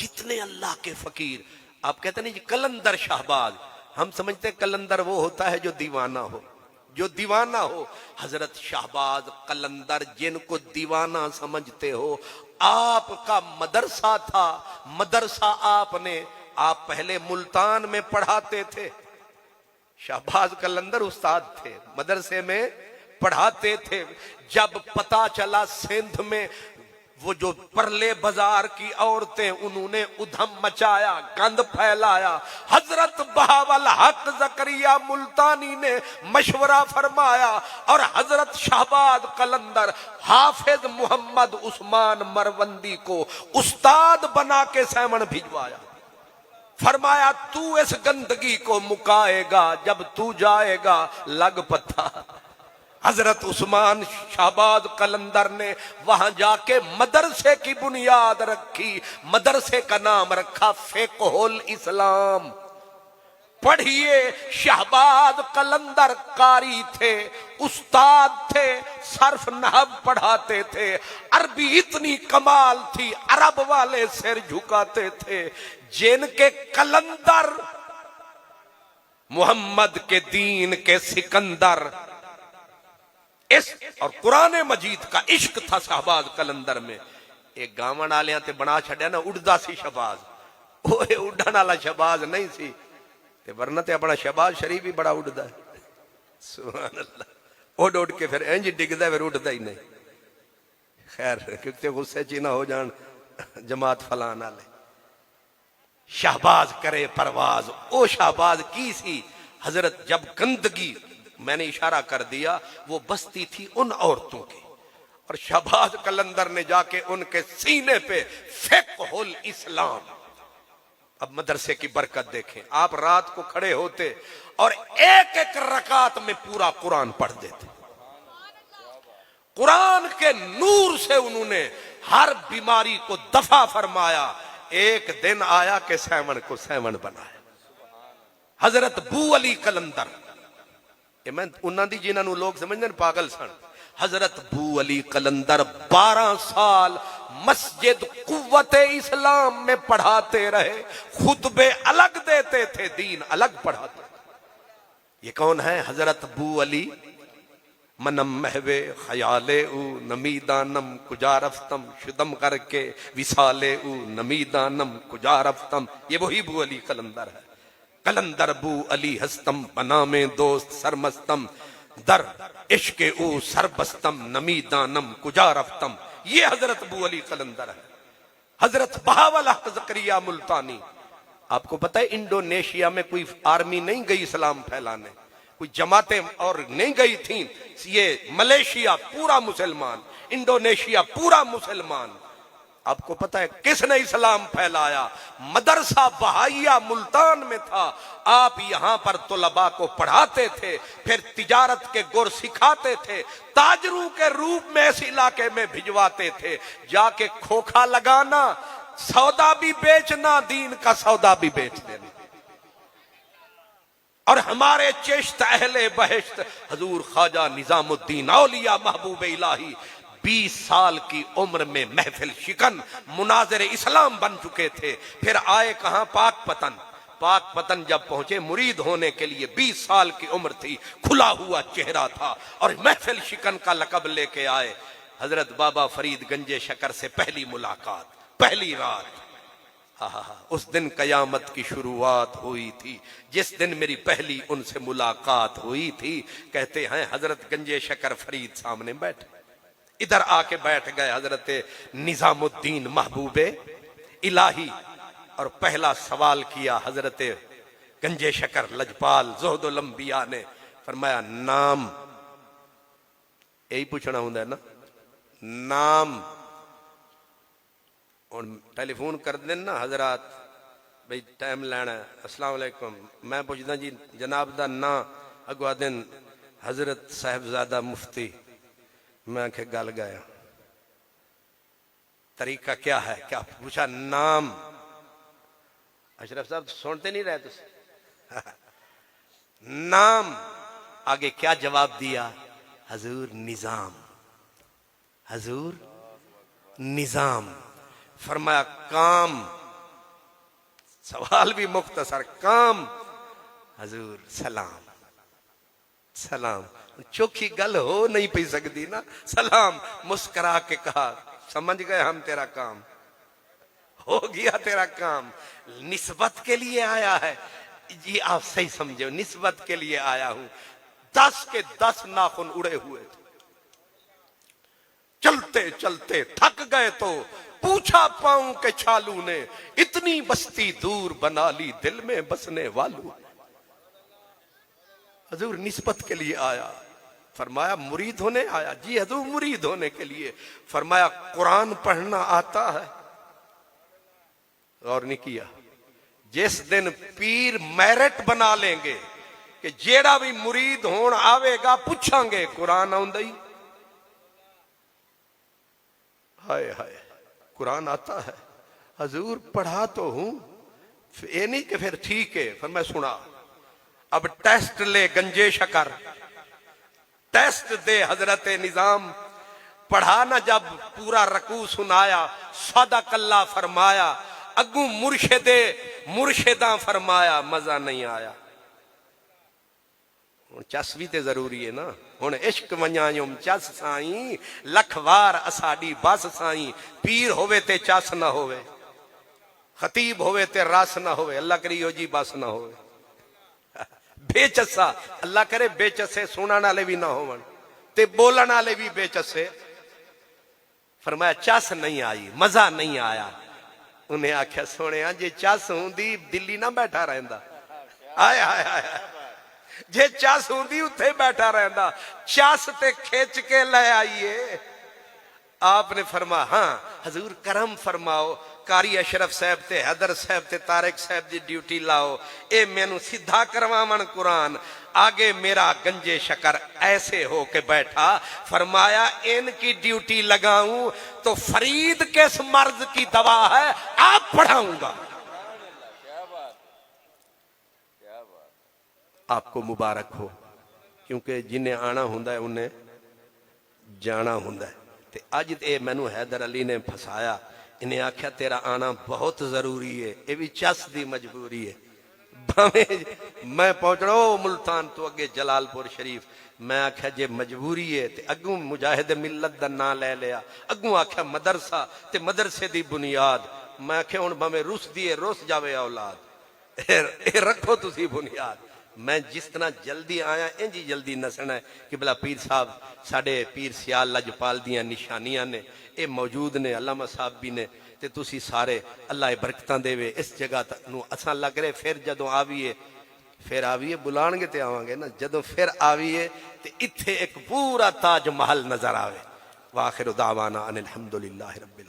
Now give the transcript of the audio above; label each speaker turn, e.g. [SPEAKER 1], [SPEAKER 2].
[SPEAKER 1] जितने अल्लाह के फकीर, आप कहते नहीं जी कलंदर शाहबाज, हम समझते हैं कलंदर वो होता है जो दीवाना हो, जो दीवाना हो। हजरत शाहबाज कलंदर जिनको दीवाना समझते हो, आपका मदरसा था, मदरसा आपने, आप पहले मुल्तान में पढ़ाते थे। शाहबाज कलंदर उस्ताद थे, मदरसे में पढ़ाते थे। जब पता चला सिंध में वो जो परले बाजार की औरतें, उन्होंने उधम मचाया, गंद फैलाया, हजरत बहावल हक जकरिया मुल्तानी ने मशवरा फरमाया और हजरत शाहबाज कलंदर हाफिज मोहम्मद उस्मान मरवंदी को उस्ताद बना के सैमन भिजवाया। फरमाया तू इस गंदगी को मुकाएगा, जब तू जाएगा लग पत्था। हजरत उस्मान शाहबाज कलंदर ने वहां जाके मदरसे की बुनियाद रखी। मदरसे का नाम रखा फिक़हुल इस्लाम। पढ़िए, शाहबाज कलंदर कारी थे, उस्ताद थे, सर्फ नहव पढ़ाते थे। अरबी इतनी कमाल थी, अरब वाले सिर झुकाते थे। जिनके कलंदर मोहम्मद के दीन के सिकंदर, इस और कुरान मजीद का इश्क था शाहबाज कलंदर में। एक गावन वाले ते बना छड़िया ना उड़दा सी शहबाज, ओए उड़न वाला शहबाज नहीं सी, ते वरना ते अपना शहबाज शरीफ भी बड़ा उड़दा है। सुभान अल्लाह, उड़ उड़ के फिर इंज डिगदा, फिर उड़दा ही नहीं। खैर क्योंकि गुस्से च ना हो जान जमात फलान वाले। शाहबाज करे परवाज, ओ शाहबाज की सी। हजरत जब गंदगी, मैंने इशारा कर दिया, वो बस्ती थी उन औरतों की, और शाहबाज कलंदर ने जाके उनके सीने पे फिक़हुल इस्लाम। अब मदरसे की बरकत देखें, आप रात को खड़े होते और एक एक रकात में पूरा कुरान पढ़ देते। कुरान के नूर से उन्होंने हर बीमारी को दफा फरमाया। एक दिन आया कि सैमन को सैमन बनाया। हजरत बू अली कलंदर, मैं उन्होंने जिन्होंने लोग समझते पागल सन, हजरत बू अली कलंदर 12 साल मस्जिद कुव्वते इस्लाम में पढ़ाते रहे। खुतबे अलग देते थे, दीन अलग पढ़ाते थे। ये कौन है? हजरत बू अली। मनम महवे खयाले उ नमीदानम कुजारफ्तम, शुदम करके विसाले उ नमीदानम कुजारफ्तम। ये वही बू अली कलंदर है। कलंदर बू अली हस्तम बना में दोस्त सरमस्तम, दर इश्के उ सरबस्तम नमीदानम कुजारफ्तम। ये हजरत बू अली कलंदर है। हजरत बहावल हक जकरिया मुल्तानी, आपको पता है इंडोनेशिया में कोई आर्मी नहीं गई इस्लाम फैलाने, कोई जमातें और नहीं गई थी। ये मलेशिया पूरा मुसलमान, इंडोनेशिया पूरा मुसलमान। आपको पता है किसने इस्लाम फैलाया? मदरसा बहाइया मुल्तान में था। आप यहां पर तुलबा को पढ़ाते थे, फिर तिजारत के गुर सिखाते थे, ताजरों के रूप में इस इलाके में भिजवाते थे। जाके खोखा लगाना, सौदा भी बेचना, दीन का सौदा भी बेच देना। और हमारे चिश्त अहले बहिश्त हजूर ख्वाजा निजामुद्दीन औलिया महबूब इलाही 20 साल की उम्र में महफिल शिकन मुनाजिर इस्लाम बन चुके थे। फिर आए कहां? पाक पतन। पाक पतन जब पहुंचे मुरीद होने के लिए, 20 साल की उम्र थी, खुला हुआ चेहरा था, और महफिल शिकन का लकब लेके आए। हजरत बाबा फरीद गंजे शकर से पहली मुलाकात, पहली रात। उस दिन कयामत की शुरुआत हुई थी, जिस दिन मेरी पहली उनसे मुलाकात हुई थी। कहते हैं हजरत गंजे शकर फरीद सामने बैठे, इधर आके बैठ गए हजरत निजामुद्दीन महबूबे इलाही, और पहला सवाल किया हजरत गंजे शकर लजपाल ज़ुहदुल अंबिया ने। फरमाया नाम, यही पूछना होता है ना, नाम। और टेलीफोन कर देना हजरात, भाई टाइम लेना है, अस्सलाम वालेकुम। मैं पूछदा जी जनाब दा ना, अगवा दिन हजरत साहिबजादा मुफ्ती। मैं आखे गल गया, तरीका क्या है? क्या पूछा? नाम। अशरफ साहब सुनते नहीं रहे तो नाम। आगे क्या जवाब दिया? हजूर निजाम, हजूर निजाम। फरमाया काम। सवाल भी मुख्तसर, काम हजूर सलाम सलाम। चोखी गल हो नहीं पी सकती ना, सलाम मुस्कुरा के कहा, समझ गए हम तेरा काम हो गया, तेरा काम निस्बत के लिए आया है। जी आप सही समझो, निस्बत के लिए आया हूं। 10 के 10 नाखून उड़े हुए थे। चलते चलते थक गए तो पूछा पाऊं के छालू ने, इतनी बस्ती दूर बना ली दिल में बसने वालों। हजूर निस्बत के लिए आया। फरमाया मुरीद होने आया? जी हजूर मुरीद होने के लिए। फरमाया कुरान पढ़ना आता है? और नहीं किया। जिस दिन पीर मैरिट बना लेंगे कि जेड़ा भी मुरीद होन आवेगा पूछांगे कुरान आउंदा ही? हाय हाय, कुरान आता है? हजूर पढ़ा तो हूं। ये नहीं कि फिर ठीक है। फिर मैं सुना, अब टेस्ट ले गंजे शकर, टेस्ट दे हजरत निजाम। पढ़ा ना जब पूरा रकू सुनाया, सदकल्ला फरमाया, अगू मुर्शिदे मुर्शिदा फरमाया, मजा नहीं आया। हुण चस भी ते जरूरी है ना। हुण इश्क वञायुम चस साईं, लख वार असाडी बस साईं। पीर होवे ते चस ना होवे, खतीब होवे ते रस ना होवे, अल्लाह करियो जी बस ना होवे। बेचसा, अल्लाह करे बेचसे सुनने वाले भी ना होवन ते बोलने वाले भी बेचसे। फरमाया चस नहीं आई, मजा नहीं आया। उन्हें आख्या सोने जे चस होंदी दिल्ली ना बैठा रहंदा। आय हाय हाय, जे चस होंदी उत्थे बैठा रहंदा। चस ते खिंच के ले आइए। आपने फरमा हाँ हजूर करम फरमाओ, कारी अशरफ साहब ते हैदर साहब ते तारिक साहब की ड्यूटी लाओ, ए मैनू सीधा करवावन कुरान। आगे मेरा गंजे शकर ऐसे हो के बैठा। फरमाया इनकी ड्यूटी लगाऊं तो फरीद किस मर्ज की दवा है आप पढ़ाऊंगा। आपको मुबारक हो, क्योंकि जिन्हें आना हुंदा है उन्हें जाना हुंदा है। ते अज ते मैनू हैदर अली ने फसाया। इन्हें आख्या तेरा आना बहुत जरूरी है, ये भी चस दी मजबूरी है। मैं पहुंचना मुल्तान तो अगे जलालपुर शरीफ। मैं आख्या जे मजबूरी है ते अगू मुजाहिद मिलत दा ना ले लिया। अगू आख्या मदरसा ते मदरसे दी बुनियाद। मैं आख्या हुण भावें रुस दिए रुस जावे औलाद, ए रखो तुसी बुनियाद। मैं जिस तरह जल्दी आया इंज ही जल्दी नसना है कि भला पीर साहब साडे पीर सियाल लजपाल दियां निशानियां ने, ये मौजूद ने। अल्लामा साहब भी ने ते तुसी सारे अल्लाह बरकतां देवे इस जगह नूं। असां लग रहे फिर जदों आवीए बुलाणगे ते आवांगे ना। जदों फिर आवीए ते इत्थे एक पूरा ताज महल नजर आवे। वाखिर दावाना अनिल हम्दुलिल्लाहि रब्बिल आलमीन।